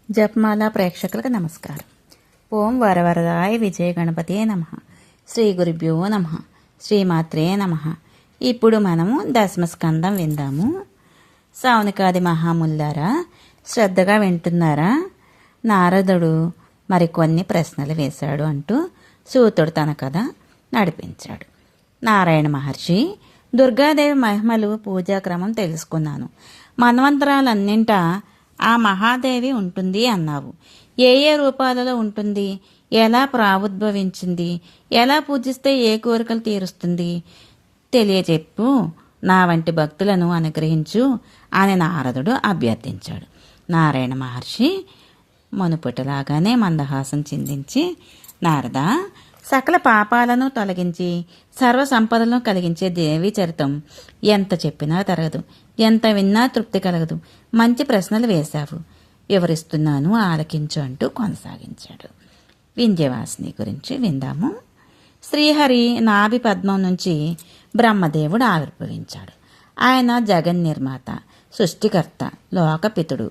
జపమాల ప్రేక్షకులకు నమస్కారం. ఓం వరవరదాయ విజయ గణపతే నమః. శ్రీ గురుభ్యో నమః. శ్రీమాత్రే నమః. ఇప్పుడు మనము దశమస్కందం విందాము. సౌనకాది మహాముల్లారా, శ్రద్ధగా వింటున్నారా? నారదుడు మరికొన్ని ప్రశ్నలు వేశాడు అంటూ సూతుడు తన కథ నడిపించాడు. నారాయణ మహర్షి, దుర్గాదేవి మహిమలు పూజాక్రమం తెలుసుకున్నాను. మన్వంతరాలన్నింటా ఆ మహాదేవి ఉంటుంది అన్నావు. ఏ ఏ రూపాలలో ఉంటుంది, ఎలా ప్రావుద్భవించింది, ఎలా పూజిస్తే ఏ కోరికలు తీరుస్తుంది తెలియజెప్పు, నా వంటి భక్తులను అనుగ్రహించు అని నారదుడు అభ్యర్థించాడు. నారాయణ మహర్షి మనుపటిలాగానే మందహాసం చిందించి, నారద, సకల పాపాలను తొలగించి సర్వ సంపదలను కలిగించే దేవీ చరితం ఎంత చెప్పినా తరగదు, ఎంత విన్నా తృప్తి కలగదు. మంచి ప్రశ్నలు వేశావు, వివరిస్తున్నాను, ఆలకించు అంటూ కొనసాగించాడు. వింధ్యవాసిని గురించి విందాము. శ్రీహరి నాభి పద్మం నుంచి బ్రహ్మదేవుడు ఆవిర్భవించాడు. ఆయన జగన్నిర్మాత, సృష్టికర్త, లోకపితుడు,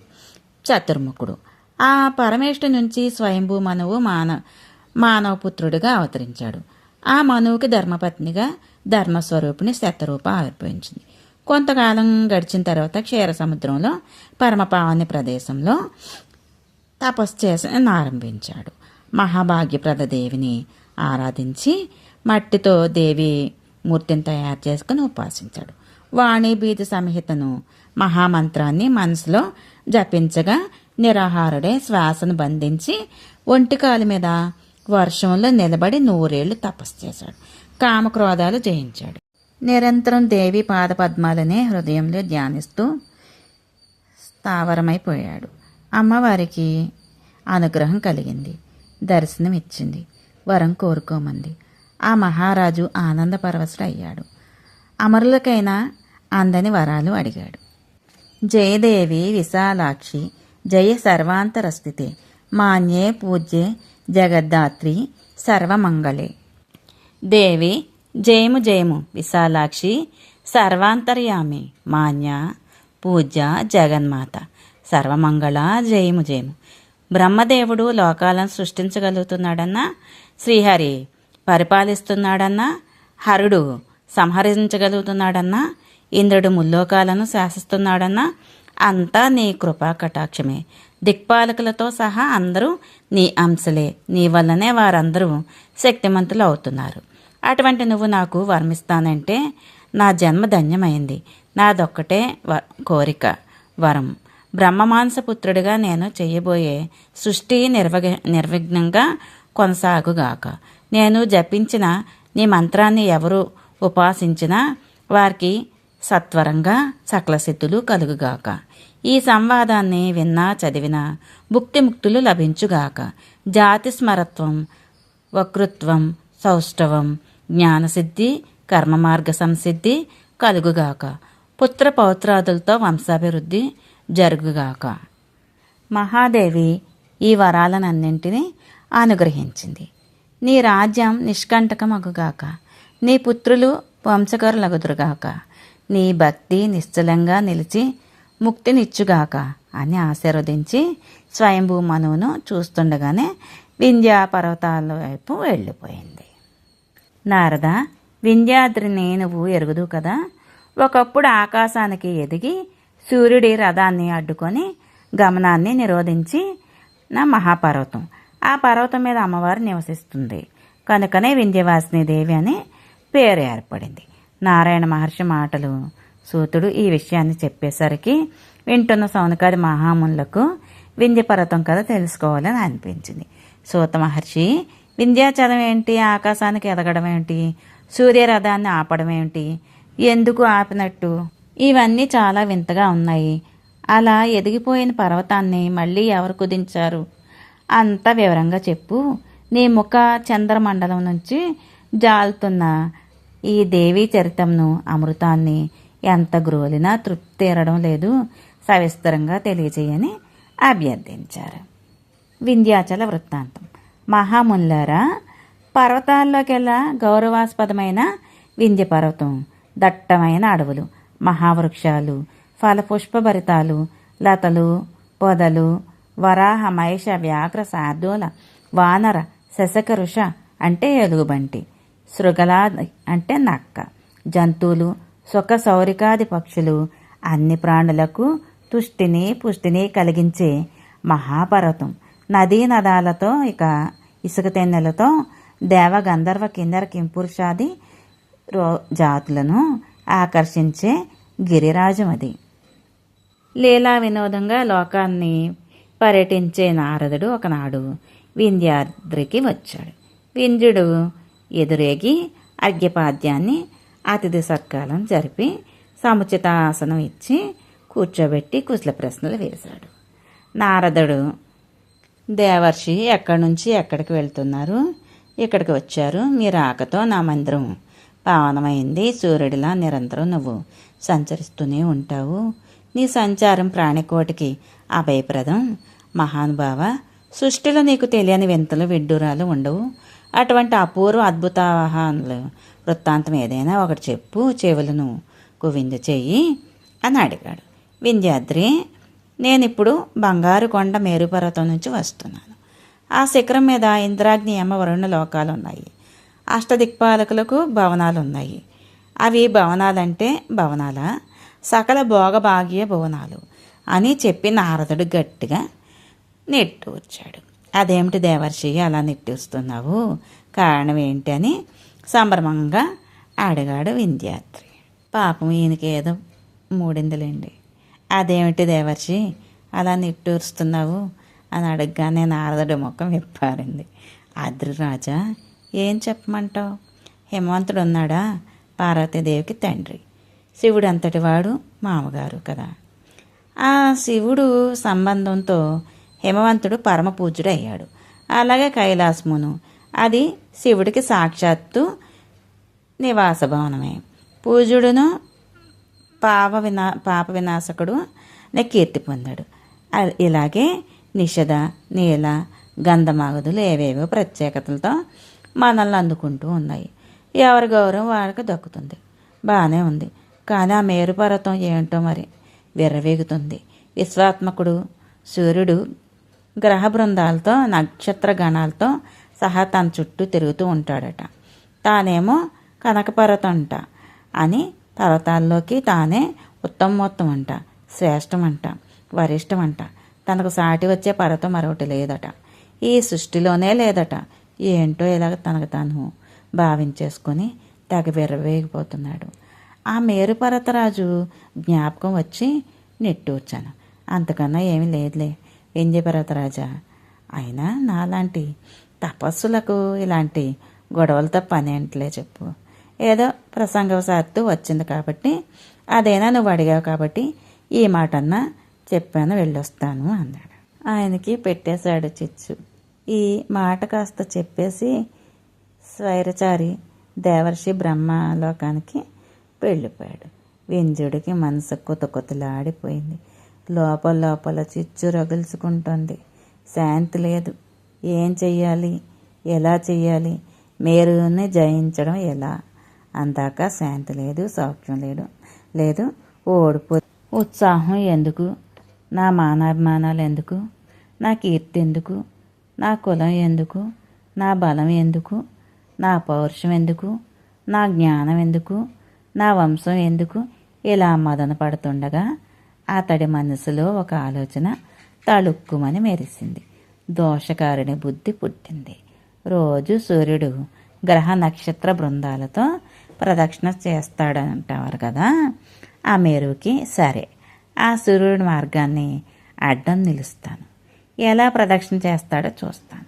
చతుర్ముఖుడు. ఆ పరమేష్ఠు నుంచి స్వయంభూ మనువు మానవపుత్రుడిగా అవతరించాడు. ఆ మనువుకి ధర్మపత్నిగా ధర్మస్వరూపిణి శతరూప ఆవిర్భవించింది. కొంతకాలం గడిచిన తర్వాత క్షీర సముద్రంలో పరమపావని ప్రదేశంలో తపస్సు చేసి ఆరంభించాడు. మహాభాగ్యప్రద దేవిని ఆరాధించి మట్టితో దేవి మూర్తిని తయారు చేసుకుని ఉపాసించాడు. వాణి బీజ సంహితను మహామంత్రాన్ని మనసులో జపించగా నిరాహారుడే శ్వాసను బంధించి ఒంటికాలి మీద వర్షంలో నిలబడి 100 ఏళ్లు తపస్సు చేశాడు. కామక్రోధాలు జయించాడు. నిరంతరం దేవి పాదపద్మాలనే హృదయంలో ధ్యానిస్తూ స్థావరమైపోయాడు. అమ్మవారికి అనుగ్రహం కలిగింది, దర్శనమిచ్చింది, వరం కోరుకోమంది. ఆ మహారాజు ఆనంద పరవశుడయ్యాడు. అమరులకైనా అందని వరాలు అడిగాడు. జయదేవి విశాలాక్షి, జయ సర్వాంతరస్థితే, మాన్యే పూజ్యే జగద్ధాత్రి సర్వమంగళే. దేవి జయము జయము, విశాలాక్షి సర్వాంతర్యామి, మాన్య పూజ్య జగన్మాత సర్వమంగళ, జయము జయము. బ్రహ్మదేవుడు లోకాలను సృష్టించగలుగుతున్నాడన్నా, శ్రీహరి పరిపాలిస్తున్నాడన్నా, హరుడు సంహరించగలుగుతున్నాడన్నా, ఇంద్రుడు ముల్లోకాలను శాసిస్తున్నాడన్నా అంతా నీ కృపా కటాక్షమే. దిక్పాలకులతో సహా అందరూ నీ అంశలే. నీ వల్లనే వారందరూ శక్తిమంతులు అవుతున్నారు. అటువంటి నువ్వు నాకు వరమిస్తానంటే నా జన్మ ధన్యమైంది. నాదొక్కటే కోరిక, వరం. బ్రహ్మమాంసపుత్రుడిగా నేను చెయ్యబోయే సృష్టి నిర్విఘ్నంగా కొనసాగుగాక. నేను జపించిన నీ మంత్రాన్ని ఎవరు ఉపాసించినా వారికి సత్వరంగా సకల సిద్ధులు కలుగుగాక. ఈ సంవాదాన్ని విన్నా చదివినా భుక్తిముక్తులు లభించుగాక. జాతి స్మరత్వం, వక్తృత్వం, సౌష్ఠవం, జ్ఞానసిద్ధి, కర్మమార్గ సంసిద్ధి కలుగుగాక. పుత్ర పౌత్రాదులతో వంశాభివృద్ధి జరుగుగాక. మహాదేవి ఈ వరాలనన్నింటినీ అనుగ్రహించింది. నీ రాజ్యం నిష్కంటకమగుగాక. నీ పుత్రులు వంశకరులగుదురుగాక. నీ భక్తి నిశ్చలంగా నిలిచి ముక్తినిచ్చుగాక అని ఆశీర్వదించి స్వయంభూ మనువును చూస్తుండగానే వింధ్యా పర్వతాల వైపు వెళ్ళిపోయింది. నారద, వింధ్యాద్రిని నువ్వు ఎరుగుదు కదా. ఒకప్పుడు ఆకాశానికి ఎదిగి సూర్యుడి రథాన్ని అడ్డుకొని గమనాన్ని నిరోధించి నా మహాపర్వతం. ఆ పర్వతం మీద అమ్మవారు నివసిస్తుంది కనుకనే వింధ్యవాసిని దేవి అని పేరు ఏర్పడింది. నారాయణ మహర్షి మాటలు సూతుడు ఈ విషయాన్ని చెప్పేసరికి వింటున్న సౌనకాది మహామునులకు వింధ్య పర్వతం కథ తెలుసుకోవాలని అనిపించింది. సూత మహర్షి, వింధ్యాచలం ఏంటి, ఆకాశానికి ఎదగడం ఏంటి, సూర్యరథాన్ని ఆపడం ఏంటి, ఎందుకు ఆపినట్టు, ఇవన్నీ చాలా వింతగా ఉన్నాయి. అలా ఎదిగిపోయిన పర్వతాన్ని మళ్ళీ ఎవరు కుదించారు, అంత వివరంగా చెప్పు. నీ ముఖ చంద్రమండలం నుంచి జాలుతున్న ఈ దేవీ చరితంను, అమృతాన్ని ఎంత గ్రోలినా తృప్తి తీరడం లేదు, సవిస్తరంగా తెలియజేయని అభ్యర్థించారు. వింధ్యాచల వృత్తాంతం. మహాముల్లారా, పర్వతాల్లోకెల్లా గౌరవాస్పదమైన వింధ్య పర్వతం దట్టమైన అడవులు, మహావృక్షాలు, ఫలపుష్పభరితాలు, లతలు, పొదలు, వరాహ మహిష వ్యాఘ్ర శార్దూల వానర శశక ఋష అంటే ఎలుగుబంటి, శృగలాది అంటే నక్క, జంతువులు, సుఖ సౌరికాది పక్షులు, అన్ని ప్రాణులకు తుష్టిని పుష్టిని కలిగించే మహాపర్వతం, నదీ నదాలతో ఇసుక తెన్నెలతో దేవ గంధర్వ కిన్నెర కింపురుషాది జాతులను ఆకర్షించే గిరిరాజం అది. లీలా వినోదంగా లోకాన్ని పర్యటించే నారదుడు ఒకనాడు వింధ్యాద్రికి వచ్చాడు. వింధ్యుడు ఎదురేగి అర్ఘ్యపాద్యాన్ని అతిథి సత్కారం జరిపి సముచిత ఆసనం ఇచ్చి కూర్చోబెట్టి కుశల ప్రశ్నలు వేశాడు. నారదుడు, దేవర్షి ఎక్కడి నుంచి ఎక్కడికి వెళ్తున్నారు? ఇక్కడికి వచ్చారు. మీ రాకతో నా మందిరం పావనమైంది. సూర్యుడిలా నిరంతరం నువ్వు సంచరిస్తూనే ఉంటావు. నీ సంచారం ప్రాణికోటికి అభయప్రదం. మహానుభావ, సృష్టిలో నీకు తెలియని వింతలు విడ్డూరాలు ఉండవు. అటువంటి అపూర్వ అద్భుతావహానులు వృత్తాంతం ఏదైనా ఒకటి చెప్పు, చెవులను కువిందు చెయ్యి అని అడిగాడు. వింధ్యాద్రి, నేనిప్పుడు బంగారు కొండ మేరుపర్వతం నుంచి వస్తున్నాను. ఆ శిఖరం మీద ఇంద్రాగ్ని యమ వరుణ లోకాలు ఉన్నాయి. అష్టదిక్పాలకులకు భవనాలు ఉన్నాయి. అవి భవనాలంటే భవనాల సకల భోగభాగ్య భువనాలు అని చెప్పి నారదుడు గట్టిగా నెట్టూర్చాడు. అదేమిటి దేవర్షి అలా నెట్టూస్తున్నావు? కారణం ఏంటి అని సంభ్రమంగా అడిగాడు వింధ్యాద్రి. పాపం ఈయనకి ఏదో మూడిందులేండి. అదేమిటి దేవర్షి అలా నిట్టూరుస్తున్నావు అని అడగగానే నారదుడి ముఖం విప్పారింది. అద్రిరాజా, ఏం చెప్పమంటావు? హిమవంతుడు ఉన్నాడా? పార్వతీదేవికి తండ్రి, శివుడు అంతటి వాడు మామగారు కదా. ఆ శివుడు సంబంధంతో హిమవంతుడు పరమ పూజ్యుడు అయ్యాడు. అలాగే కైలాసమును, అది శివుడికి సాక్షాత్తు నివాస భవనమే. పూజ్యుడును పాప వినాశకుడు కీర్తి పొందాడు. ఇలాగే నిషద, నీల, గంధమాగదులు ఏవేవో ప్రత్యేకతలతో మనల్ని అందుకుంటూ ఉన్నాయి. ఎవరి గౌరవం వారికి దక్కుతుంది. బాగానే ఉంది. కానీ ఆ మేరుపర్వతం ఏంటో మరి విర్రవీగుతుంది. విశ్వాత్మకుడు సూర్యుడు గ్రహ బృందాలతో నక్షత్ర గణాలతో సహా తన చుట్టూ తిరుగుతూ ఉంటాడట. తానేమో కనకపర్వతం అంట అని పర్వతాల్లోకి తానే ఉత్తమోత్తం అంట, శ్రేష్టమంట, వరిష్టమంట. తనకు సాటి వచ్చే పర్వతం మరొకటి లేదట. ఈ సృష్టిలోనే లేదట. ఏంటో ఇలాగ తనకు తాను భావించేసుకొని తెగ విర్రవేగిపోతున్నాడు. ఆ మేరుపర్వతరాజు జ్ఞాపకం వచ్చి నెట్టూర్చాను. అంతకన్నా ఏమీ లేదులే వింధ్యపర్వతరాజా. అయినా నాలాంటి తపస్సులకు ఇలాంటి గొడవలతో పని ఏంటలే చెప్పు. ఏదో ప్రసంగవశాత్తు వచ్చింది కాబట్టి, అదైనా నువ్వు అడిగావు కాబట్టి ఈ మాటన్నా చెప్పాను, వెళ్ళొస్తాను అన్నాడు. ఆయనకి పెట్టేశాడు చిచ్చు. ఈ మాట కాస్త చెప్పేసి స్వైరచారి దేవర్షి బ్రహ్మలోకానికి వెళ్ళిపోయాడు. వింధ్యుడికి మనసు కుతకుతలాడిపోయింది. లోపల లోపల చిచ్చు రగుల్చుకుంటోంది. శాంతి లేదు. ఏం చెయ్యాలి, ఎలా చెయ్యాలి, మేరుని జయించడం ఎలా? అందాక శాంతి లేదు, సౌఖ్యం లేదు. ఓడిపో ఉత్సాహం ఎందుకు? నా మానాభిమానాలు ఎందుకు? నా కీర్తి ఎందుకు? నా కులం ఎందుకు? నా బలం ఎందుకు? నా పౌరుషం ఎందుకు? నా జ్ఞానం ఎందుకు? నా వంశం ఎందుకు? ఇలా మదన పడుతుండగా అతడి మనసులో ఒక ఆలోచన తళుక్కుమని మెరిసింది. దోషకారుని బుద్ధి పుట్టింది. రోజు సూర్యుడు గ్రహ నక్షత్ర బృందాలతో ప్రదక్షిణ చేస్తాడంటారు కదా, ఆ మేరుకి సరే ఆ సూర్యుడి మార్గాన్ని అడ్డం నిలుస్తాను. ఎలా ప్రదక్షిణ చేస్తాడో చూస్తాను.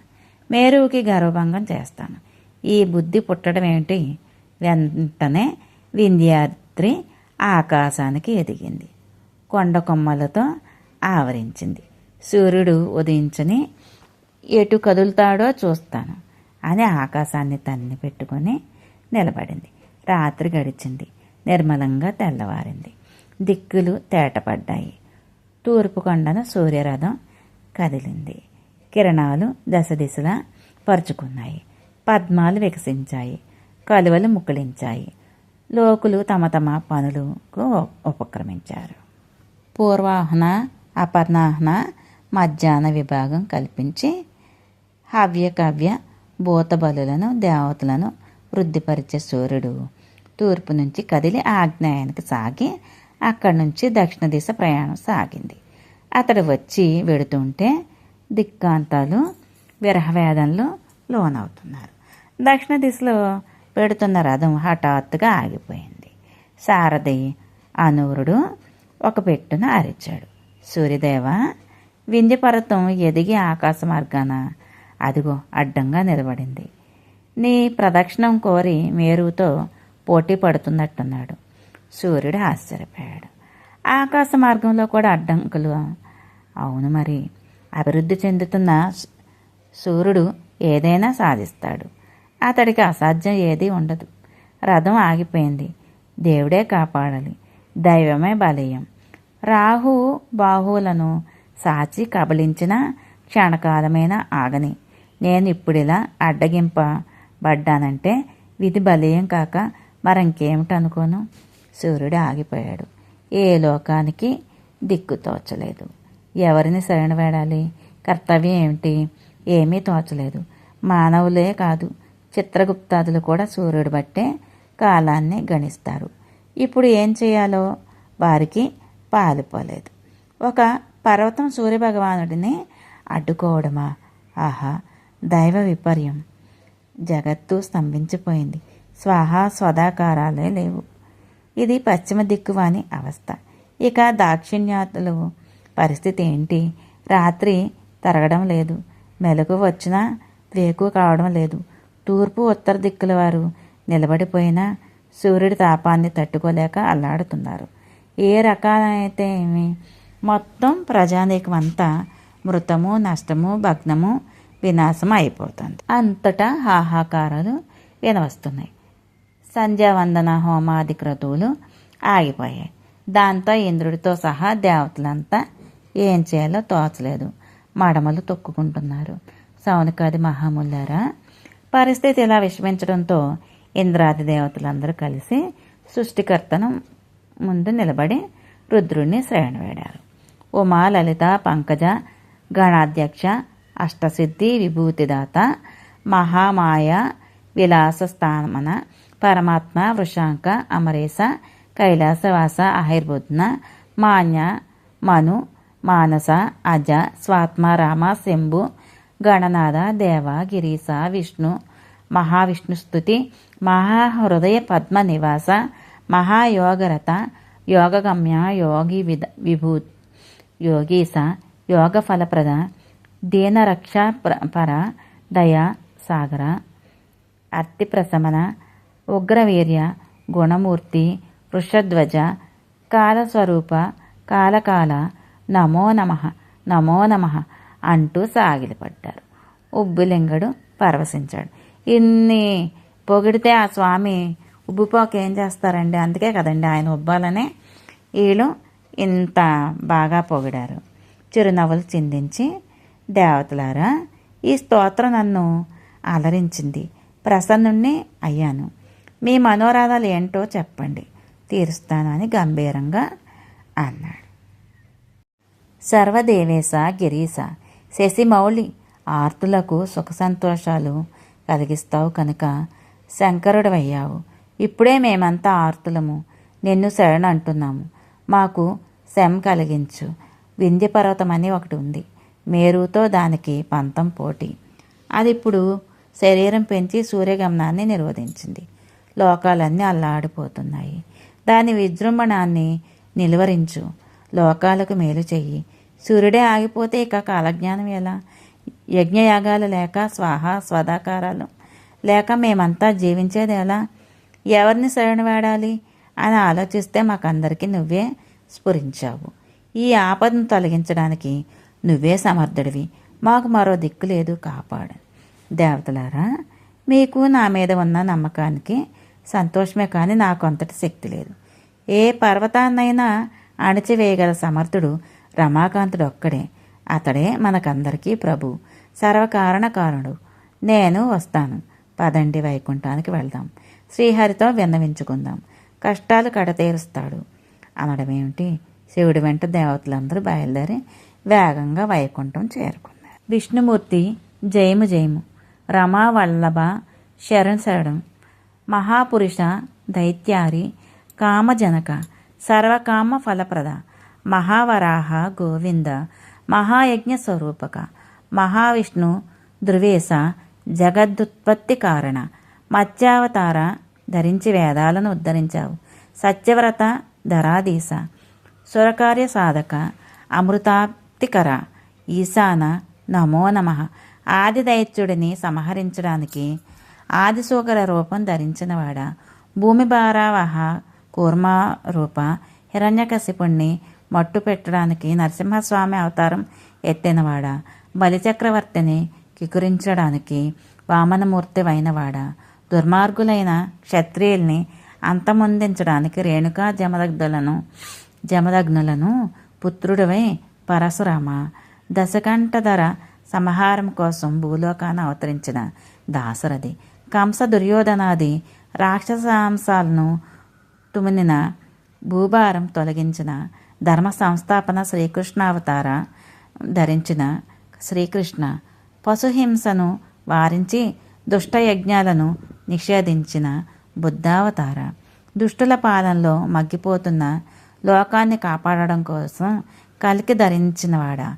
మేరువుకి గర్వభంగం చేస్తాను. ఈ బుద్ధి పుట్టడం ఏమిటి? వెంటనే వింధ్యాద్రి ఆకాశానికి ఎదిగింది. కొండ కొమ్మలతో ఆవరించింది. సూర్యుడు ఉదయించని ఎటు కదులుతాడో చూస్తాను అని ఆకాశాన్ని తన్ని పెట్టుకొని నిలబడింది. రాత్రి గడిచింది. నిర్మలంగా తెల్లవారింది. దిక్కులు తేటపడ్డాయి. తూర్పు కొండన సూర్యరథం కదిలింది. కిరణాలు దశ దిశలా పరుచుకున్నాయి. పద్మాలు వికసించాయి. కలువలు ముకుళించాయి. లోకులు తమ తమ పనులకు ఉపక్రమించారు. పూర్వాహ్న, అపర్ణాహ్న, మధ్యాహ్న విభాగం కల్పించి హవ్యకవ్య భూతబలులను దేవతలను వృద్ధిపరిచే సూర్యుడు తూర్పు నుంచి కదిలి ఆగ్నేయానికి సాగి అక్కడి నుంచి దక్షిణ దిశ ప్రయాణం సాగింది. అతడు వచ్చి వెడుతుంటే దిక్కాంతాలు విరహవేదనలు లోనవుతున్నారు. దక్షిణ దిశలో పెడుతున్న రథం హఠాత్తుగా ఆగిపోయింది. సారథి అనూరుడు ఒక పెట్టున అరిచాడు, సూర్యదేవ, వింధ్యపర్వతం ఎదిగి ఆకాశ మార్గాన అదిగో అడ్డంగా నిలబడింది. నీ ప్రదక్షిణం కోరి మేరుతో పోటీ పడుతున్నట్టున్నాడు. సూర్యుడు ఆశ్చర్యపోయాడు. ఆకాశ మార్గంలో కూడా అడ్డంకులు? అవును మరి, అభివృద్ధి చెందుతున్న సూర్యుడు ఏదైనా సాధిస్తాడు. అతడికి అసాధ్యం ఏదీ ఉండదు. రథం ఆగిపోయింది. దేవుడే కాపాడాలి. దైవమే బలీయం. రాహు బాహువులను సాచి కబలించిన క్షణకాలమైన ఆగని. నేను ఇప్పుడిలా అడ్డగింపబడ్డానంటే విధి బలీయం కాక మరింకేమిటనుకోను. సూర్యుడు ఆగిపోయాడు. ఏ లోకానికి దిక్కు తోచలేదు. ఎవరిని శరణ వేడాలి? కర్తవ్యం ఏమిటి? ఏమీ తోచలేదు. మానవులే కాదు, చిత్రగుప్తాదులు కూడా సూర్యుడు బట్టే కాలాన్ని గణిస్తారు. ఇప్పుడు ఏం చేయాలో వారికి పాలుపోలేదు. ఒక పర్వతం సూర్యభగవానుడిని అడ్డుకోవడమా? ఆహా, దైవ విపర్యం! జగత్తు స్తంభించిపోయింది. స్వాహా స్వదాకారాలే లేవు. ఇది పశ్చిమ దిక్కువాని అవస్థ. ఇక దాక్షిణ్యాతుల పరిస్థితి ఏంటి? రాత్రి తరగడం లేదు, మెలకు వచ్చినా వేకు కావడం లేదు. తూర్పు ఉత్తర దిక్కుల వారు నిలబడిపోయినా సూర్యుడి తాపాన్ని తట్టుకోలేక అల్లాడుతున్నారు. ఏ రకాలైతే ఏమి, మొత్తం ప్రజానీకం అంతా మృతము, నష్టము, భగ్నము, వినాశము అయిపోతుంది. అంతటా హాహాకారాలు వినవస్తున్నాయి. సంధ్యావందన హోమాది క్రతువులు ఆగిపోయాయి. దాంతో ఇంద్రుడితో సహా దేవతలంతా ఏం చేయాలో తోచలేదు. మడమలు తొక్కుకుంటున్నారు. సౌనకాది మహాముల్లారా, పరిస్థితి ఇలా విషమించడంతో ఇంద్రాది దేవతలందరూ కలిసి సృష్టికర్తను ముందు నిలబడి రుద్రుణ్ణి శరణ వేడారు. ఉమా, లలిత, పంకజ, గణాధ్యక్ష, అష్టసిద్ధి, విభూతిదాత, మహామాయ, విలాస స్థానమన, పరమాత్మ, వృషాంక, అమరేశ, కైలాసవాస, అహిర్బుధ్న, మాన్య, మను, మానస, అజ, స్వాత్మ, రామ, శంభు, గణనాథ, దేవ, గిరీశ, విష్ణు, మహావిష్ణుస్తుతి, మహాహృదయ పద్మ నివాస, మహాయోగరత, యోగగమ్య, యోగి విభూ యోగీస, యోగ ఫలప్రద, దీనరక్ష పర, దయా సాగర, అర్తి ప్రశమన, ఉగ్రవీర్య, గుణమూర్తి, వృషధ్వజ, కాలస్వరూప, కాలకాల, నమో నమః, నమో నమః అంటూ సాగిలపడ్డారు. ఉబ్బులింగడు పరవశించాడు. ఇన్ని పొగిడితే ఆ స్వామి ఉబ్బుపోక ఏం చేస్తారండి? అందుకే కదండి ఆయన ఉబ్బాలనే వీళ్ళు ఇంత బాగా పొగిడారు. చిరునవ్వులు చిందించి, దేవతలారా, ఈ స్తోత్రం నన్ను అలరించింది. ప్రసన్నుణ్ణి అయ్యాను. మీ మనోరాధాలు ఏంటో చెప్పండి, తీరుస్తాను అని గంభీరంగా అన్నాడు. సర్వదేవేశ గిరీశ, శశిమౌళి, ఆర్తులకు సుఖ సంతోషాలు కలిగిస్తావు కనుక శంకరుడవయ్యావు. ఇప్పుడే మేమంతా ఆర్తులము నిన్ను శరణ అంటున్నాము. మాకు శం కలిగించు. వింధ్యపర్వతం అని ఒకటి ఉంది. మేరుతో దానికి పంతం పోటీ. అది ఇప్పుడు శరీరం పెంచి సూర్యగమనాన్ని నిరోధించింది. లోకాలన్నీ అల్లాడిపోతున్నాయి. దాని విజృంభణాన్ని నిలువరించు. లోకాలకు మేలు చెయ్యి. సూర్యుడే ఆగిపోతే ఇక కాలజ్ఞానం ఎలా? యజ్ఞయాగాలు లేక, స్వాహ స్వదాకారాలు లేక మేమంతా జీవించేది ఎలా? ఎవరిని శరణ వేడాలి అని ఆలోచిస్తే మాకందరికీ నువ్వే స్ఫురించావు. ఈ ఆపదను తొలగించడానికి నువ్వే సమర్థుడివి. మాకు మరో దిక్కు లేదు, కాపాడు. దేవతలారా, మీకు నా మీద ఉన్న నమ్మకానికి సంతోషమే కానీ నాకు అంతటి శక్తి లేదు. ఏ పర్వతాన్నైనా అణిచివేయగల సమర్థుడు రమాకాంతుడు ఒక్కడే. అతడే మనకందరికీ ప్రభు, సర్వకారణ కారణుడు. నేను వస్తాను. పదండి, వైకుంఠానికి వెళ్దాం. శ్రీహరితో విన్నవించుకుందాం. కష్టాలు కడతేరుస్తాడు అనడమేమిటి? శివుడి వెంట దేవతలందరూ బయలుదేరి వేగంగా వైకుంఠం చేరుకున్నారు. విష్ణుమూర్తి జయము జయము, రమావల్లభ శరణ్ శరణం, మహాపురుష దైత్యారి కామజనక, సర్వకామ ఫలప్రద, మహావరాహ గోవింద, మహాయజ్ఞ స్వరూపక, మహావిష్ణు ధ్రువేశ, జగదుత్పత్తి కారణ, మత్స్యావతార ధరించి వేదాలను ఉద్ధరించావు, సత్యవ్రత ధరాధీశ, సురకార్య సాధక, అమృతాప్తికర, ఈశాన నమో నమః. ఆది దైత్యుడిని సంహరించడానికి ఆదిశూకర రూపం ధరించినవాడా, భూమి భారావహ కూర్మా రూప, హిరణ్యకశిపుణ్ణి మట్టు పెట్టడానికి నరసింహస్వామి అవతారం ఎత్తినవాడా, బలిచక్రవర్తిని కికురించడానికి వామనమూర్తి అయినవాడా, దుర్మార్గులైన క్షత్రియుల్ని అంతమొందించడానికి రేణుకా జమదగ్నులను పుత్రుడివై పరశురామ, దశకంఠధర సంహారం కోసం భూలోకాన అవతరించిన దాశరథి, కంస దుర్యోధనాది రాక్షసాంశాలను తుమినిన భూభారం తొలగించిన ధర్మ సంస్థాపన శ్రీకృష్ణావతార ధరించిన శ్రీకృష్ణ, పశుహింసను వారించి దుష్టయజ్ఞాలను నిషేధించిన బుద్ధావతార, దుష్టుల పాలనలో మగ్గిపోతున్న లోకాన్ని కాపాడడం కోసం కలికి ధరించినవాడా,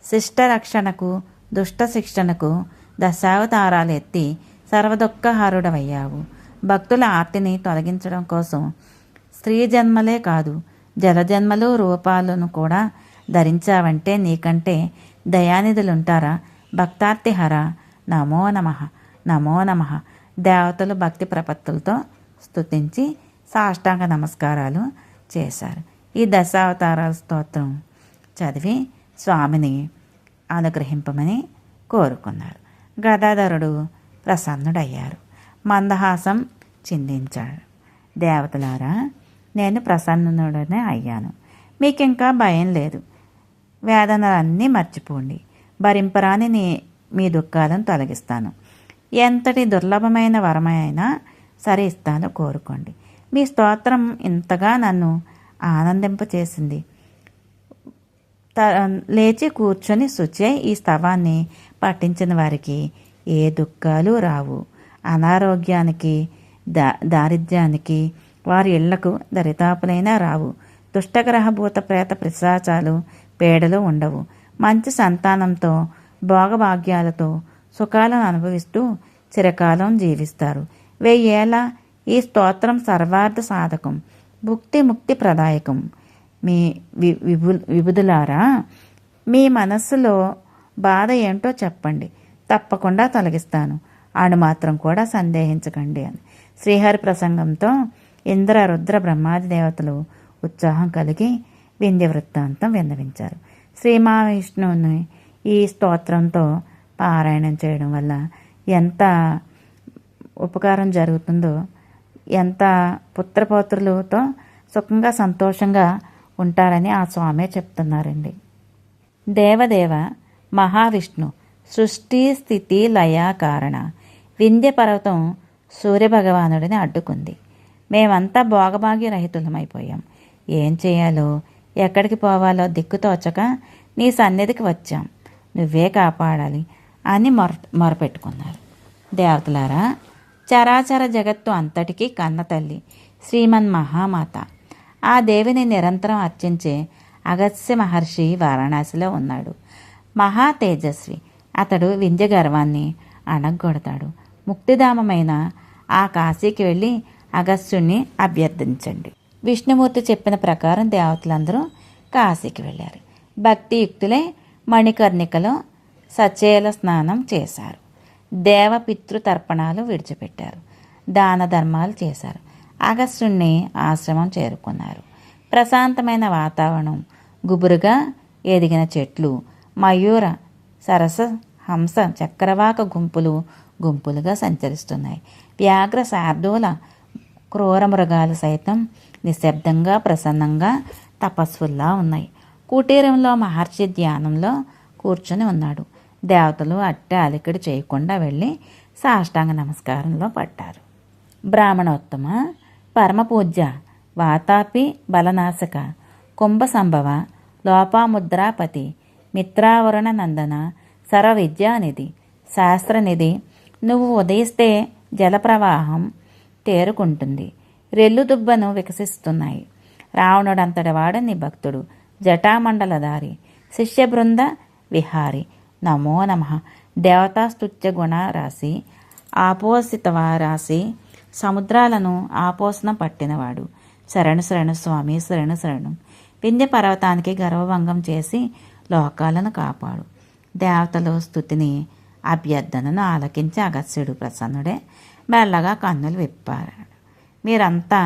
శిష్ట రక్షణకు దుష్ట శిక్షణకు దశావతారాలు ఎత్తి సర్వదుఃఖహారుడవయ్యావు. భక్తుల ఆర్తిని తొలగించడం కోసం స్త్రీ జన్మలే కాదు జలజన్మలు రూపాలను కూడా ధరించావంటే నీకంటే దయానిధులుంటారా? భక్తార్తిహర నమో నమః, నమో నమః. దేవతలు భక్తి ప్రపత్తులతో స్తుతించి సాష్టాంగ నమస్కారాలు చేశారు. ఈ దశావతారాల స్తోత్రం చదివి స్వామిని అనుగ్రహింపమని కోరుకున్నారు. గదాధరుడు ప్రసన్నుడయ్యారు, మందహాసం చిందించాడు. దేవతలారా, నేను ప్రసన్నుడనే అయ్యాను. మీకింకా భయం లేదు. వేదనలన్నీ మర్చిపోండి. భరింపరాని మీ దుఃఖాలను తొలగిస్తాను. ఎంతటి దుర్లభమైన వరమైనా సరే ఇస్తాను, కోరుకోండి. మీ స్తోత్రం ఇంతగా నన్ను ఆనందింపచేసింది. లేచి కూర్చొని శుచి ఈ స్తవాన్ని పఠించిన వారికి ఏ దుఃఖాలు రావు. అనారోగ్యానికి దారిద్ర్యానికి వారి ఇళ్లకు దరితాపులైనా రావు. దుష్టగ్రహ భూత ప్రేత పిశాచాలు పేడలు ఉండవు. మంచి సంతానంతో భోగభాగ్యాలతో సుఖాలను అనుభవిస్తూ చిరకాలం జీవిస్తారు. 1000 ఏళ్ల ఈ స్తోత్రం సర్వార్థ సాధకం, భుక్తి ముక్తి ప్రదాయకం. మీ విబుధులారా, మీ మనస్సులో బాధ ఏంటో చెప్పండి, తప్పకుండా తొలగిస్తాను. ఆడు మాత్రం కూడా సందేహించకండి అని శ్రీహరి ప్రసంగంతో ఇంద్ర రుద్ర బ్రహ్మాది దేవతలు ఉత్సాహం కలిగి వింధ్య వృత్తాంతం విన్నవించారు. శ్రీ మహావిష్ణువుని ఈ స్తోత్రంతో పారాయణం చేయడం వల్ల ఎంత ఉపకారం జరుగుతుందో, ఎంత పుత్రపౌత్రులతో సుఖంగా సంతోషంగా ఉంటారని ఆ స్వామే చెప్తున్నారండి. దేవదేవ మహావిష్ణు సృష్టి స్థితి లయ కారణ వింధ్య పర్వతం సూర్యభగవానుడిని అడ్డుకుంది. మేమంతా భోగభాగ్య రహితులమైపోయాం. ఏం చేయాలో ఎక్కడికి పోవాలో దిక్కుతోచక నీ సన్నిధికి వచ్చాం. నువ్వే కాపాడాలి అని మొరపెట్టుకున్నారు. దేవతలారా, చరాచర జగత్తు అంతటికీ కన్న తల్లి శ్రీమన్ మహామాత, ఆ దేవిని నిరంతరం అర్చించే అగస్త్య మహర్షి వారణాసిలో ఉన్నాడు. మహా తేజస్వి. అతడు వింధ్య గర్వాన్ని అణగొడతాడు. ముక్తిధామమైన ఆ కాశీకి వెళ్ళి అగస్త్యుణ్ణి అభ్యర్థించండి. విష్ణుమూర్తి చెప్పిన ప్రకారం దేవతలందరూ కాశీకి వెళ్ళారు. భక్తియుక్తులై మణికర్ణికలో సచేల స్నానం చేశారు. దేవపితృతర్పణాలు విడిచిపెట్టారు. దాన ధర్మాలు చేశారు. అగస్త్యుణ్ణి ఆశ్రమం చేరుకున్నారు. ప్రశాంతమైన వాతావరణం, గుబురుగా ఎదిగిన చెట్లు, మయూర సరస హంస చక్రవాక గుంపులుగా సంచరిస్తున్నాయి. వ్యాఘ్ర శార్దూల క్రూర మృగాలు సైతం నిశ్శబ్దంగా ప్రసన్నంగా తపస్సుల్లా ఉన్నాయి. కుటీరంలో మహర్షి ధ్యానంలో కూర్చొని ఉన్నాడు. దేవతలు అట్టే అలికిడి చేయకుండా వెళ్ళి సాష్టాంగ నమస్కారంలో పడ్డారు. బ్రాహ్మణోత్తమ, పరమపూజ్య, వాతాపి బలనాశక, కుంభ సంభవ, లోపాముద్రాపతి, మిత్రావరుణ నందన, సర్వ విద్యానిధి, శాస్త్రనిధి, నువ్వు ఉదయిస్తే జలప్రవాహం తేరుకుంటుంది, రెల్లు దుబ్బను వికసిస్తున్నాయి. రావణుడంతటి వాడు నీ భక్తుడు, జటామండలధారి, శిష్య బృంద విహారి, నమో నమ. దేవతాస్తుత్య గుణ రాశి, ఆపోసితవ రాశి, సముద్రాలను ఆపోసన పట్టినవాడు, శరణు శరణు స్వామి, శరణు శరణు. వింధ్య పర్వతానికి గర్వభంగం చేసి లోకాలను కాపాడు. దేవతలు స్తుతిని అభ్యర్థనను ఆలకించి అగస్త్యుడు ప్రసన్నుడే మెల్లగా కన్నులు విప్పారు. మీరంతా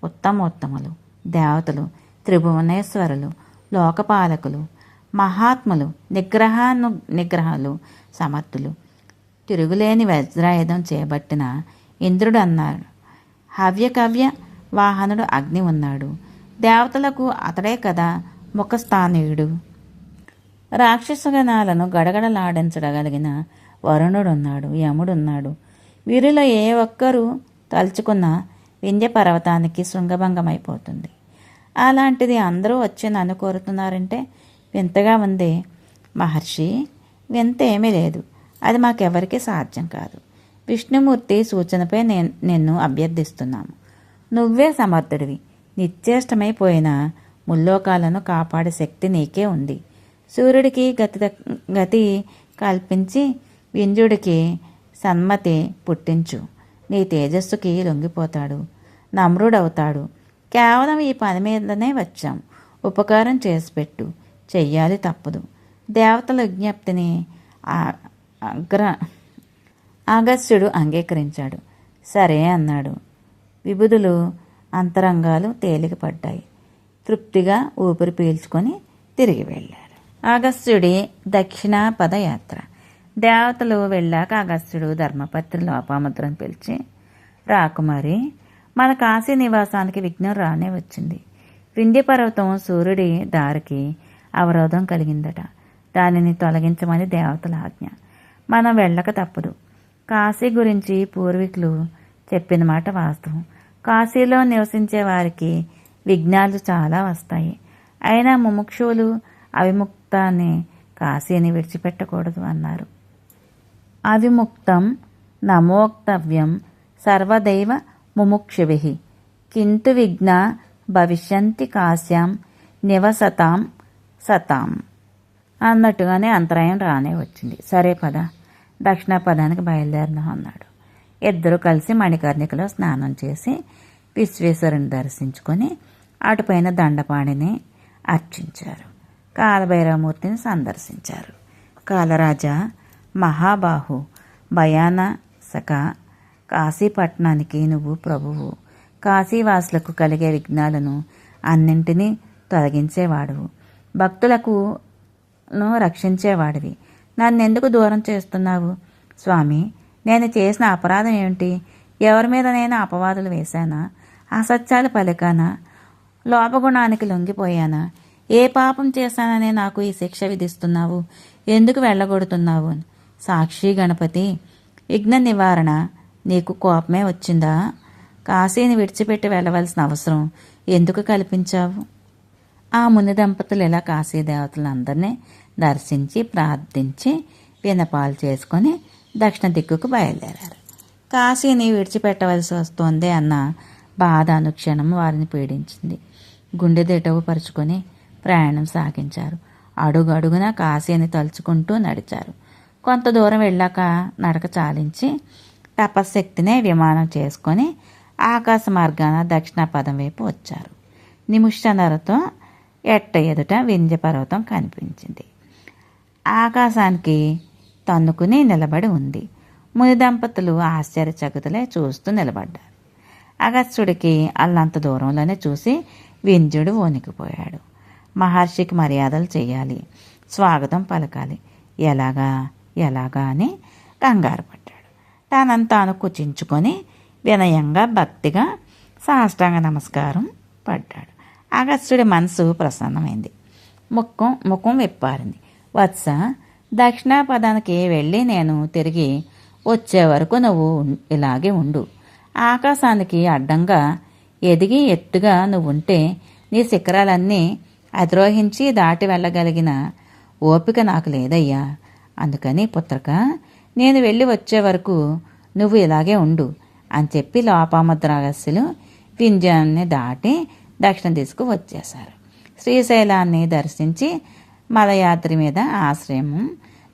ఉత్తమోత్తములు, దేవతలు, త్రిభువనేశ్వరులు, లోకపాలకులు, మహాత్ములు, నిగ్రహాలు సమర్థులు, తిరుగులేని వజ్రాయుధం చేపట్టిన ఇంద్రుడు అన్నాడు. హవ్యకవ్య వాహనుడు అగ్ని ఉన్నాడు, దేవతలకు అతడే కదా ముఖస్థానీయుడు. రాక్షసగణాలను గడగడలాడించగలిగిన వరుణుడున్నాడు, యముడున్నాడు. వీరిలో ఏ ఒక్కరూ తలుచుకున్న వింధ్య పర్వతానికి శృంగభంగమైపోతుంది. అలాంటిది అందరూ వచ్చి నన్ను కోరుతున్నారంటే వింతగా ఉంది. మహర్షి, వింత ఏమీ లేదు, అది మాకెవరికీ సాధ్యం కాదు. విష్ణుమూర్తి సూచనపై నిన్ను అభ్యర్థిస్తున్నాము. నువ్వే సమర్థుడివి, నిశ్చేష్టమైపోయిన ముల్లోకాలను కాపాడే శక్తి నీకే ఉంది. సూర్యుడికి గతి కల్పించి వింధ్యుడికి సన్మతి పుట్టించు. నీ తేజస్సుకి లొంగిపోతాడు, నమ్రుడవుతాడు. కేవలం ఈ పని మీదనే వచ్చాం, ఉపకారం చేసి పెట్టు, చెయ్యాలి తప్పదు. దేవతల విజ్ఞప్తిని అగస్త్యుడు అంగీకరించాడు. సరే అన్నాడు. విభుదులు అంతరంగాలు తేలికపడ్డాయి. తృప్తిగా ఊపిరి పీల్చుకొని తిరిగి వెళ్ళారు. అగస్త్యుడి దక్షిణ పదయాత్ర. దేవతలు వెళ్ళాక అగస్త్యుడు ధర్మపత్రి లోపాముద్రను పిలిచి, రాకుమారి, మన కాశీ నివాసానికి విఘ్నం రానే వచ్చింది. వింధ్య పర్వతం సూర్యుడి దారికి అవరోధం కలిగిందట. దానిని తొలగించమని దేవతల ఆజ్ఞ. మనం వెళ్ళక తప్పదు. కాశీ గురించి పూర్వీకులు చెప్పిన మాట వాస్తవం. కాశీలో నివసించే వారికి విఘ్నాలు చాలా వస్తాయి. అయినా ముముక్షువులు అవిముక్తాన్ని కాశీని విడిచిపెట్టకూడదు అన్నారు. అవిముక్తం నమోక్తవ్యం సర్వదైవ ముముక్షుభిః కింటు విఘ్నా భవిష్యంతి కాశ్యాం నివసతాం సతాం అన్నట్టుగానే అంతరాయం రానే వచ్చింది. సరే పద, దక్షిణ పదానికి బయలుదేరదాం అన్నాడు. ఇద్దరు కలిసి మణికర్ణికలో స్నానం చేసి విశ్వేశ్వరుని దర్శించుకొని అటుపైన దండపాణిని అర్చించారు. కాలభైరవమూర్తిని సందర్శించారు. కాలరాజా, మహాబాహు, భయానసక, కాశీపట్నానికి నువ్వు ప్రభువు. కాశీవాసులకు కలిగే విఘ్నాలను అన్నింటినీ తొలగించేవాడువు, భక్తులకు రక్షించేవాడివి. నన్నెందుకు దూరం చేస్తున్నావు? స్వామి, నేను చేసిన అపరాధం ఏమిటి? ఎవరి మీద నేను అపవాదులు వేశానా? అసత్యాలు పలికానా? లోపగుణానికి లొంగిపోయానా? ఏ పాపం చేశానని నాకు ఈ శిక్ష విధిస్తున్నావు? ఎందుకు వెళ్ళగొడుతున్నావు? సాక్షి గణపతి, విఘ్న నివారణ, నీకు కోపమే వచ్చిందా? కాశీని విడిచిపెట్టి వెళ్ళవలసిన అవసరం ఎందుకు కల్పించావు? ఆ ముని దంపతులు ఇలా కాశీ దేవతలందరినీ దర్శించి ప్రార్థించి వినపాలు చేసుకొని దక్షిణ దిక్కుకు బయలుదేరారు. కాశీని విడిచిపెట్టవలసి వస్తోంది అన్న బాధ అనుక్షణం వారిని పీడించింది. గుండె దిటవు పరుచుకొని ప్రయాణం సాగించారు. అడుగడుగున కాశీని తలుచుకుంటూ నడిచారు. కొంత దూరం వెళ్ళాక నడక చాలించి తపశ్శక్తినే విమానం చేసుకొని ఆకాశ మార్గాన దక్షిణ పదం వైపు వచ్చారు. నిమిషన్నరతో ఎట్ట ఎదుట వింధ్య పర్వతం కనిపించింది. ఆకాశానికి తన్నుకుని నిలబడి ఉంది. ముని దంపతులు ఆశ్చర్యచకితులై చూస్తూ నిలబడ్డారు. అగస్త్యుడికి అల్లంత దూరంలోనే చూసి వింధ్యుడు వణికిపోయాడు. మహర్షికి మర్యాదలు చేయాలి, స్వాగతం పలకాలి, ఎలాగా అని కంగారు పడ్డాడు. తానంతాను కుచించుకొని వినయంగా భక్తిగా సాష్టాంగ నమస్కారం పడ్డాడు. అగస్త్యుడి మనసు ప్రసన్నమైంది. ముఖం విప్పారింది. వత్స, దక్షిణాపదానికి వెళ్ళి నేను తిరిగి వచ్చే వరకు నువ్వు ఇలాగే ఉండు. ఆకాశానికి అడ్డంగా ఎదిగి ఎత్తుగా నువ్వుంటే నీ శిఖరాలన్నీ అధిరోహించి దాటి వెళ్ళగలిగిన ఓపిక నాకు లేదయ్యా. అందుకని పుత్రక, నేను వెళ్ళి వచ్చే వరకు నువ్వు ఇలాగే ఉండు అని చెప్పి లోపాముద్రాగస్యులు వింధ్యాన్ని దాటి దక్షిణ దిశకు వచ్చేశారు. శ్రీశైలాన్ని దర్శించి మలయాత్రి మీద ఆశ్రయం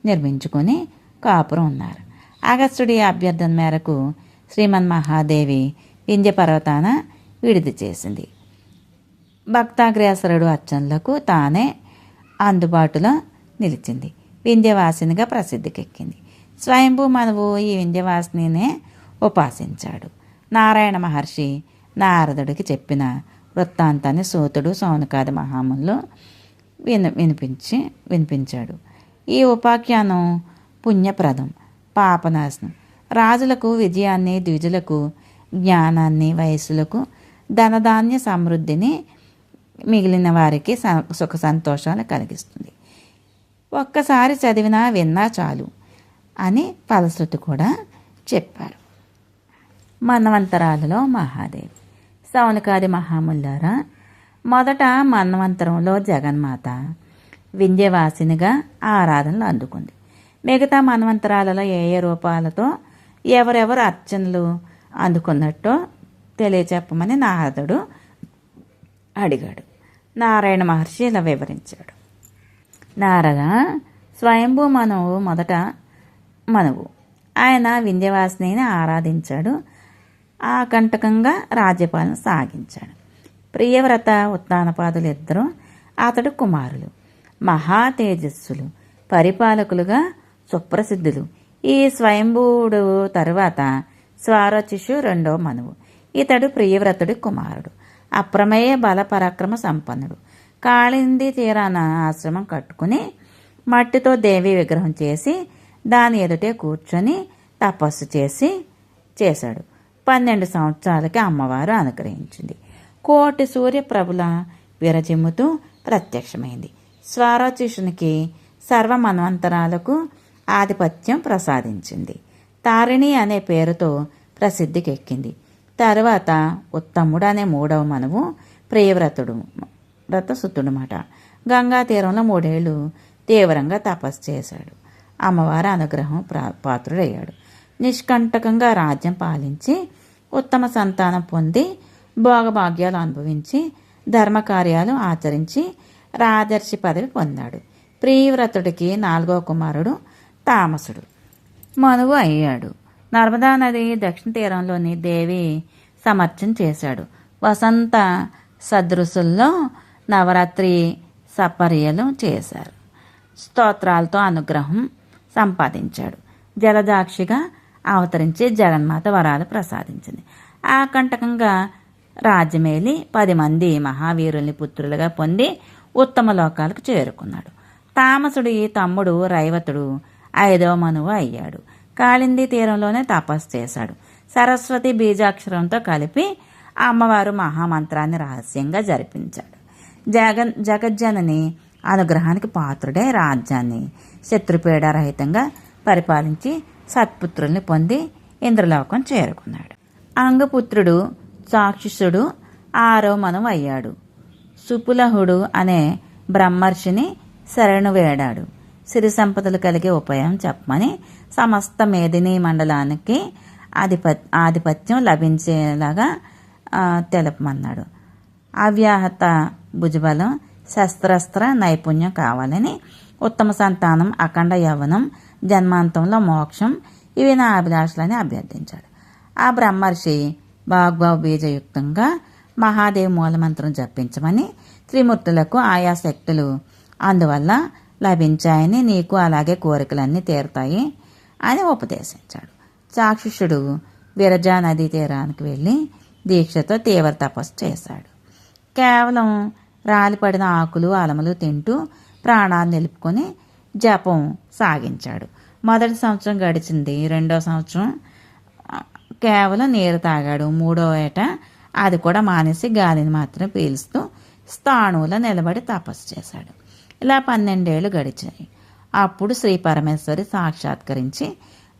నిర్మించుకొని కాపురం ఉన్నారు. అగస్త్యుడి అభ్యర్థన మేరకు శ్రీమన్మహాదేవి వింధ్య పర్వతాన విడిది చేసింది. భక్తాగ్రేసరుడు అర్చనలకు తానే అందుబాటులో నిలిచింది. వింధ్యవాసినిగా ప్రసిద్ధికెక్కింది. స్వయంభూ మనువు ఈ వింధ్యవాసినినే ఉపాసించాడు. నారాయణ మహర్షి నారదుడికి చెప్పిన వృత్తాంతాన్ని సూతుడు సౌనకాది మహాములు వినిపించాడు. ఈ ఉపాఖ్యానం పుణ్యప్రదం, పాపనాశనం. రాజులకు విజయాన్ని, ద్విజులకు జ్ఞానాన్ని, వయస్సులకు ధనధాన్య సమృద్ధిని, మిగిలిన వారికి సుఖ సంతోషాలు కలిగిస్తుంది. ఒక్కసారి చదివినా విన్నా చాలు అని ఫలశ్రుతి కూడా చెప్పారు. మన్వంతరాలలో మహాదేవి. సౌనకాది మహాముల్లారా, మొదట మన్వంతరంలో జగన్మాత వింధ్యవాసినిగా ఆరాధనలు అందుకుంది. మిగతా మన్వంతరాలలో ఏ ఏ రూపాలతో ఎవరెవరు అర్చనలు అందుకున్నట్టో తెలియచెప్పమని నారదుడు అడిగాడు. నారాయణ మహర్షి ఇలా వివరించాడు. నారద, స్వయంభూ మనువు మొదట మనువు. ఆయన వింధ్యవాసినిని ఆరాధించాడు. ఆకంటకంగా రాజ్యపాలన సాగించాడు. ప్రియవ్రత, ఉత్తానపాదులు ఇద్దరు అతడు కుమారులు. మహా తేజస్సులు, పరిపాలకులుగా సుప్రసిద్ధులు. ఈ స్వయంభూడు తరువాత స్వారోచిషు రెండో మనువు. ఇతడు ప్రియవ్రతుడి కుమారుడు. అప్రమేయ బల పరాక్రమ సంపన్నుడు. కాళింది తీరాన ఆశ్రమం కట్టుకుని మట్టితో దేవి విగ్రహం చేసి దాని ఎదుటే కూర్చొని తపస్సు చేశాడు. 12 సంవత్సరాలకి అమ్మవారు అనుగ్రహించింది. కోటి సూర్యప్రభుల విరజిమ్ముతూ ప్రత్యక్షమైంది. స్వారోచిషునికి సర్వ మన్వంతరాలకు ఆధిపత్యం ప్రసాదించింది. తారిణి అనే పేరుతో ప్రసిద్ధికెక్కింది. తరువాత ఉత్తముడు అనే మూడవ మనువు వ్రతసుతుడుమాట. గంగా తీరంలో 3 ఏళ్ళు తీవ్రంగా తపస్సు చేశాడు. అమ్మవారి అనుగ్రహం పాత్రుడయ్యాడు. నిష్కంటకంగా రాజ్యం పాలించి ఉత్తమ సంతానం పొంది భోగభాగ్యాలు అనుభవించి ధర్మకార్యాలు ఆచరించి రాజర్షి పదవి పొందాడు. ప్రియవ్రతుడికి 4వ కుమారుడు తామసుడు మనువు అయ్యాడు. నర్మదా నది దక్షిణ తీరంలోని దేవి సమర్చన చేశాడు. వసంత సదృశుల్లో నవరాత్రి సపర్యలు చేశారు. స్తోత్రాలతో అనుగ్రహం సంపాదించాడు. జలదాక్షిగా అవతరించి జగన్మాత వరాలు ప్రసాదించింది. ఆకంటకంగా రాజ్యమేలి 10 మంది మహావీరుల్ని పుత్రులుగా పొంది ఉత్తమ లోకాలకు చేరుకున్నాడు. తామసుడి తమ్ముడు రైవతుడు 5వ మనువు అయ్యాడు. కాళింది తీరంలోనే తపస్సు చేశాడు. సరస్వతి బీజాక్షరంతో కలిపి అమ్మవారు మహామంత్రాన్ని రహస్యంగా జరిపించాడు. జగజ్జనని అనుగ్రహానికి పాత్రుడే రాజ్యాన్ని శత్రుపీడారహితంగా పరిపాలించి సత్పుత్రుల్ని పొంది ఇంద్రలోకం చేరుకున్నాడు. అంగపుత్రుడు చాక్షుషుడు 6వ మనువు అయ్యాడు. సుపులహుడు అనే బ్రహ్మర్షిని శరణు వేడాడు. సిరి సంపదలు కలిగే ఉపాయం చెప్పమని సమస్త మేదిని మండలానికి ఆధిపత్యం లభించేలాగా తెలపమన్నాడు. అవ్యాహత భుజబలం, శస్త్రాస్త్ర నైపుణ్యం కావాలని, ఉత్తమ సంతానం, అఖండ యవ్వనం, జన్మాంతంలో మోక్షం, ఇవి నా అభిలాషలని అభ్యర్థించాడు. ఆ బ్రహ్మర్షి బాగ్బావ్ బీజయుక్తంగా మహాదేవి మూలమంత్రం జపించమని, త్రిమూర్తులకు ఆయా శక్తులు అందువల్ల లభించాయని, నీకు అలాగే కోరికలన్నీ తీరుతాయి అని ఉపదేశించాడు. చాక్షుషుడు విరజా నదీ తీరానికి వెళ్ళి దీక్షతో తీవ్ర తపస్సు చేశాడు. కేవలం రాలిపడిన ఆకులు అలములు తింటూ ప్రాణాలు నిలుపుకొని జపం సాగించాడు. మొదటి సంవత్సరం గడిచింది. 2వ సంవత్సరం కేవలం నీరు తాగాడు. 3వ ఏట అది కూడా మానేసి గాలిని మాత్రం పీలుస్తూ స్థాణువులో నిలబడి తపస్సు చేశాడు. ఇలా 12 ఏళ్ళు గడిచాయి. అప్పుడు శ్రీ పరమేశ్వరి సాక్షాత్కరించి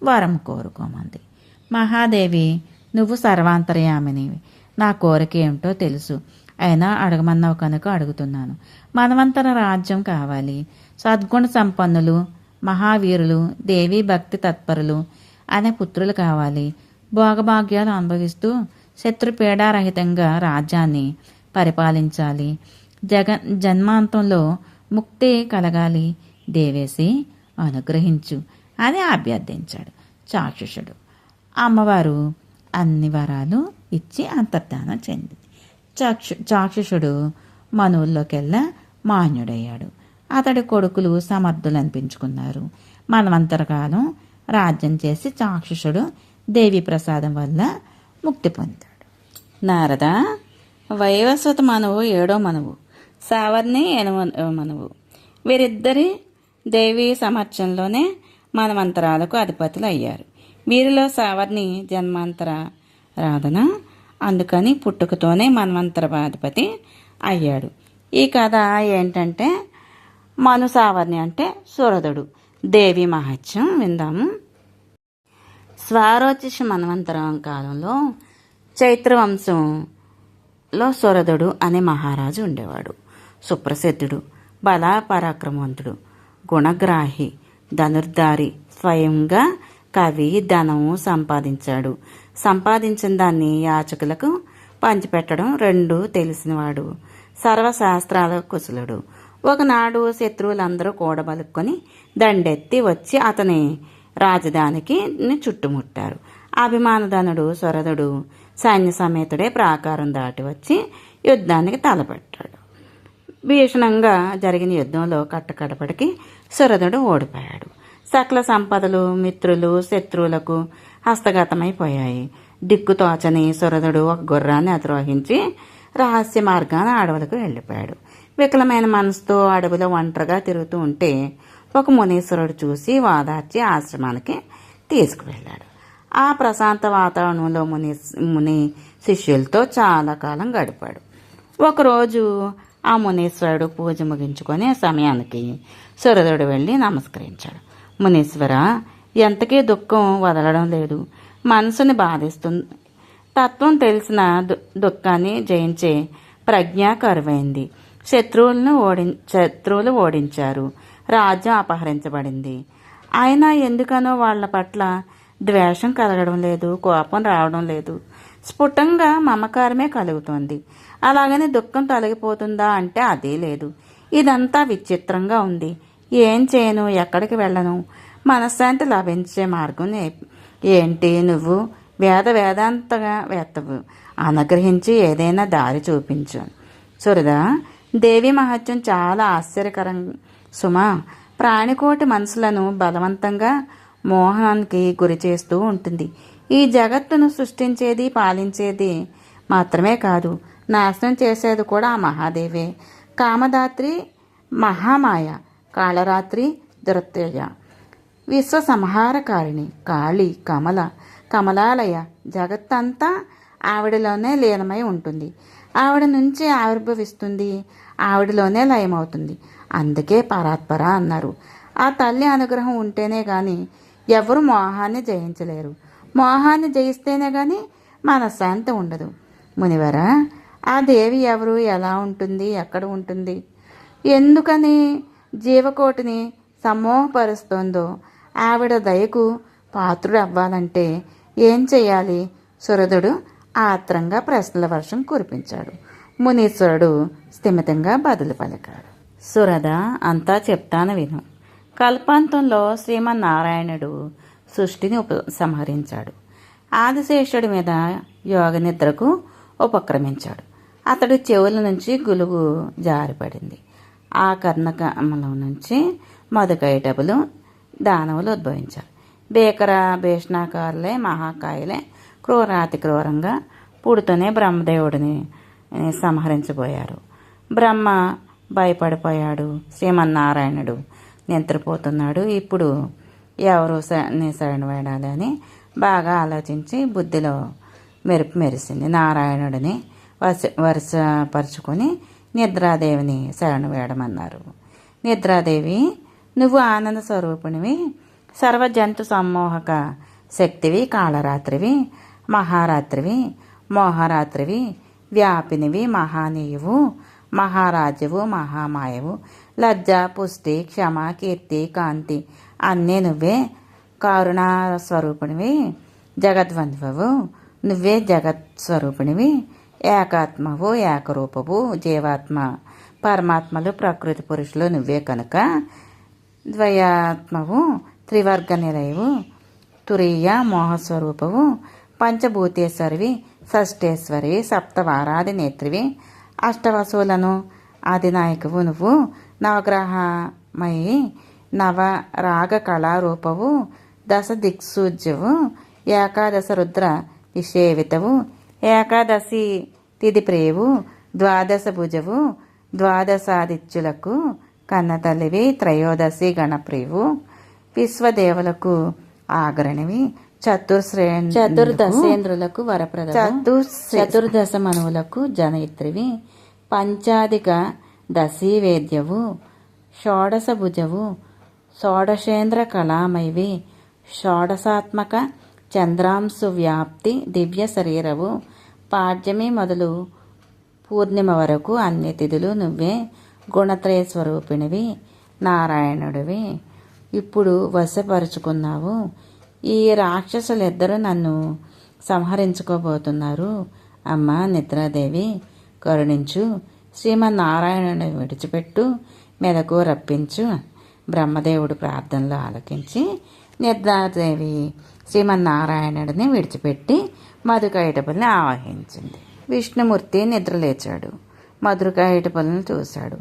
వరం కోరుకోమంది. మహాదేవి, నువ్వు సర్వాంతర్యామినివి. నా కోరిక ఏమిటో తెలుసు. అయినా అడగమన్నావు కనుక అడుగుతున్నాను. మనవంతర రాజ్యం కావాలి. సద్గుణ సంపన్నులు, మహావీరులు, దేవీ భక్తి తత్పరులు అనే పుత్రులు కావాలి. భోగభాగ్యాలు అనుభవిస్తూ శత్రుపీడారహితంగా రాజ్యాన్ని పరిపాలించాలి. జన్మాంతంలో ముక్తి కలగాలి. దేవేసి అనుగ్రహించు అని అభ్యర్థించాడు చాక్షుషుడు. అమ్మవారు అన్ని వరాలు ఇచ్చి అంతర్ధానం చెందింది. చాక్షుషుడు మనువుల్లోకెల్లా మాన్యుడయ్యాడు. అతడి కొడుకులు సమర్థులు అనిపించుకున్నారు. మనవంతరకాలం రాజ్యం చేసి చాక్షుషుడు దేవి ప్రసాదం వల్ల ముక్తి పొందాడు. నారద, వైవస్వత మనువు 7వ మనువు, సావర్ణి 8వ మనువు. వీరిద్దరి దేవి సమక్షంలోనే మనవంతరాలకు అధిపతులు అయ్యారు. వీరిలో సావర్ణి జన్మాంతర రాధన, అందుకని పుట్టుకతోనే మన్వంతరాధిపతి అయ్యాడు. ఈ కథ ఏంటంటే మను సావర్ణి అంటే సురధుడు. దేవి మహత్యం విందాము. స్వారోచిష మన్వంతరం కాలంలో చైత్రవంశంలో సురధుడు అనే మహారాజు ఉండేవాడు. సుప్రసిద్ధుడు, బల పరాక్రమవంతుడు, గుణగ్రాహి, ధనుర్ధారి, స్వయంగా కవి, ధనము సంపాదించాడు. సంపాదించిన దాన్ని యాచకులకు పంచిపెట్టడం రెండూ తెలిసినవాడు. సర్వశాస్త్రాల కుశలుడు. ఒకనాడు శత్రువులందరూ కూడబలుక్కొని దండెత్తి వచ్చి అతని రాజధానికి చుట్టుముట్టారు. అభిమానధనుడు సురధుడు సైన్య సమేతుడే ప్రాకారం దాటి వచ్చి యుద్ధానికి తలపెట్టాడు. భీషణంగా జరిగిన యుద్ధంలో కట్టకడపటికి సురధుడు ఓడిపోయాడు. సకల సంపదలు, మిత్రులు, శత్రువులకు హస్తగతమైపోయాయి. దిక్కుతోచని సురధుడు ఒక గుర్రాన్ని అధిరోహించి రహస్య మార్గాన అడవులకు వెళ్ళిపోయాడు. వికలమైన మనసుతో అడవిలో ఒంటరిగా తిరుగుతూ ఉంటే ఒక మునీశ్వరుడు చూసి వాదార్చి ఆశ్రమానికి తీసుకువెళ్ళాడు. ఆ ప్రశాంత వాతావరణంలో ముని శిష్యులతో చాలా కాలం గడిపాడు. ఒకరోజు ఆ మునీశ్వరుడు పూజ ముగించుకునే సమయానికి సురధుడు వెళ్ళి నమస్కరించాడు. మునీశ్వర, ఎంతకీ దుఃఖం వదలడం లేదు, మనసుని బాధిస్తుంది. తత్వం తెలిసిన దుఃఖాన్ని జయించే ప్రజ్ఞ కరువైంది. శత్రువులు ఓడించారు, రాజ్యం అపహరించబడింది. అయినా ఎందుకనో వాళ్ల పట్ల ద్వేషం కలగడం లేదు, కోపం రావడం లేదు. స్ఫుటంగా మమకారమే కలుగుతోంది. అలాగని దుఃఖం తొలగిపోతుందా అంటే అదే లేదు. ఇదంతా విచిత్రంగా ఉంది. ఏం చేయను, ఎక్కడికి వెళ్ళను, మనశ్శాంతి లభించే మార్గం ఏంటి? నువ్వు వేదాంతగా వేత్తవు, అనుగ్రహించి ఏదైనా దారి చూపించు. సురదా, దేవి మహత్యం చాలా ఆశ్చర్యకరం సుమా. ప్రాణికోటి మనసులను బలవంతంగా మోహానికి గురి చేస్తూ ఉంటుంది. ఈ జగత్తును సృష్టించేది, పాలించేది మాత్రమే కాదు, నాశనం చేసేది కూడా ఆ మహాదేవే. కామదాత్రి మహామాయ, కాళరాత్రి దురత్యయ, విశ్వ సంహారకారిణి కాళి, కమలాలయ. జగత్తంతా ఆవిడలోనే లీనమై ఉంటుంది. ఆవిడ నుంచి ఆవిర్భవిస్తుంది, ఆవిడలోనే లయమవుతుంది. అందుకే పరాత్పర అన్నారు. ఆ తల్లి అనుగ్రహం ఉంటేనే గాని ఎవరు మోహాన్ని జయించలేరు. మోహాన్ని జయిస్తేనే గాని మనశ్శాంతి ఉండదు. మునివర, ఆ దేవి ఎవరు, ఎలా ఉంటుంది, ఎక్కడ ఉంటుంది, ఎందుకని జీవకోటిని సమోహపరుస్తోందో ఆవిడ దయకు పాత్రుడు అవ్వాలంటే ఏం చెయ్యాలి? సురధుడు ఆత్రంగా ప్రశ్నల వర్షం కురిపించాడు. మునీశ్వరుడు స్థిమితంగా బదులు పలికాడు. సురధ, అంతా చెప్తాను విను. కల్పాంతంలో శ్రీమన్నారాయణుడు సృష్టిని ఉపసంహరించాడు. ఆదిశేషుడి మీద యోగ నిద్రకు ఉపక్రమించాడు. అతడి చెవుల నుంచి గులుగు జారిపడింది. ఆ కర్ణకమలం నుంచి మధుకైటబులు దానవులు ఉద్భవించారు. భీషణాకారులే, మహాకాయులే క్రూరాతి క్రూరంగా పుడుతూనే బ్రహ్మదేవుడిని సంహరించబోయారు. బ్రహ్మ భయపడిపోయాడు. శ్రీమన్నారాయణుడు నిద్రపోతున్నాడు. ఇప్పుడు ఎవరు శరణు వేడాలి అని బాగా ఆలోచించి బుద్ధిలో మెరుపు మెరిసింది. నారాయణుడిని వరుసపరుచుకొని నిద్రాదేవిని శరణు వేయడమన్నారు. నిద్రాదేవి, నువ్వు ఆనంద స్వరూపిణివి, సర్వజంతు సమ్మోహక శక్తివి, కాళరాత్రివి, మహారాత్రివి, మోహరాత్రివి, వ్యాపినివి, మహానీయువు, మహారాజ్యవు, మహామాయవు, లజ్జ, పుష్టి, క్షమ, కీర్తి, కాంతి అన్నీ నువ్వే. కారుణా స్వరూపిణివి, జగద్వంద్వవు నువ్వే. జగత్ స్వరూపిణివి, ఏకాత్మవు, ఏకరూపవు, జీవాత్మ పరమాత్మలు, ప్రకృతి పురుషులు నువ్వే కనుక ద్వయాత్మవు, త్రివర్గ నిలయవు, తురీయ మోహస్వరూపవు, పంచభూతేశ్వరివి, షష్టేశ్వరివి, సప్తవారాది నేత్రివి, అష్టవసువులను ఆదినాయకువు నువ్వు. నవగ్రహమయి, నవరాగ కళారూపవు, దశ దిక్సూజ్యవు, ఏకాదశ రుద్ర విషేవితవు, ఏకాదశి తిథి ప్రియువు, ద్వాదశ భుజవు, ద్వాదశాదిత్యులకు కన్నతల్లివి, త్రయోదశి గణప్రియువు, విశ్వదేవులకు ఆగ్రణివి, చతుర్దశేంద్రులకు వరప్రదవు, చతుర్దశ మనువులకు జనయిత్రివి, పంచాధిక దశీ వేద్యవు, షోడశ భుజవు, షోడశేంద్ర కళామయివి, షోడశాత్మక చంద్రాంశు వ్యాప్తి దివ్య శరీరవు, పాడ్యమి మొదలు పూర్ణిమ వరకు అన్ని తిథులు నువ్వే. గుణత్రయ స్వరూపిణివి, నారాయణుడివి. ఇప్పుడు వశపరుచుకున్నావు. ఈ రాక్షసులిద్దరూ నన్ను సంహరించుకోబోతున్నారు. అమ్మా నిద్రాదేవి, కరుణించు. శ్రీమన్నారాయణుని విడిచిపెట్టు, మెలకు రప్పించు. బ్రహ్మదేవుడు ప్రార్థనలు ఆలకించి నిద్రాదేవి శ్రీమన్నారాయణుడిని విడిచిపెట్టి మధుకైటపుల్ని ఆవహించింది. విష్ణుమూర్తి నిద్రలేచాడు. మధుకైటపుల్ని చూశాడు.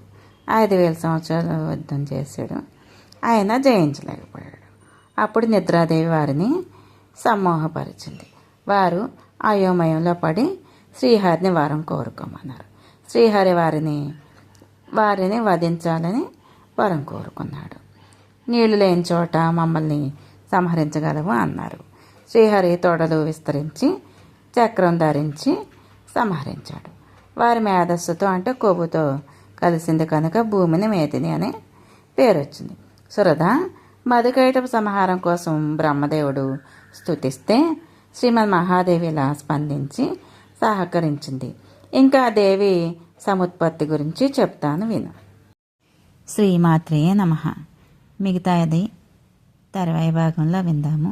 5000 సంవత్సరాలు యుద్ధం చేశాడు. ఆయన జయించలేకపోయాడు. అప్పుడు నిద్రాదేవి వారిని సమ్మోహపరిచింది. వారు అయోమయంలో పడి శ్రీహరిని వరం కోరుకోమన్నారు. శ్రీహరి వారిని వధించాలని వరం కోరుకున్నాడు. నీళ్లు లేని చోట మమ్మల్ని సంహరించగలవు అన్నారు. శ్రీహరి తొడలు విస్తరించి చక్రం ధరించి సంహరించాడు. వారి మేధస్సుతో అంటే కొవ్వుతో కలిసింది కనుక భూమిని మేతిని అనే పేరు వచ్చింది. సురధ మధుకైటపు సంహారం కోసం బ్రహ్మదేవుడు స్తుతిస్తే శ్రీమన్ మహాదేవి ఇలా స్పందించి సహకరించింది. ఇంకా దేవి సముత్పత్తి గురించి చెప్తాను విను. శ్రీమాత్రేయ నమః. మిగతాది తర్వాయి భాగంలో విందాము.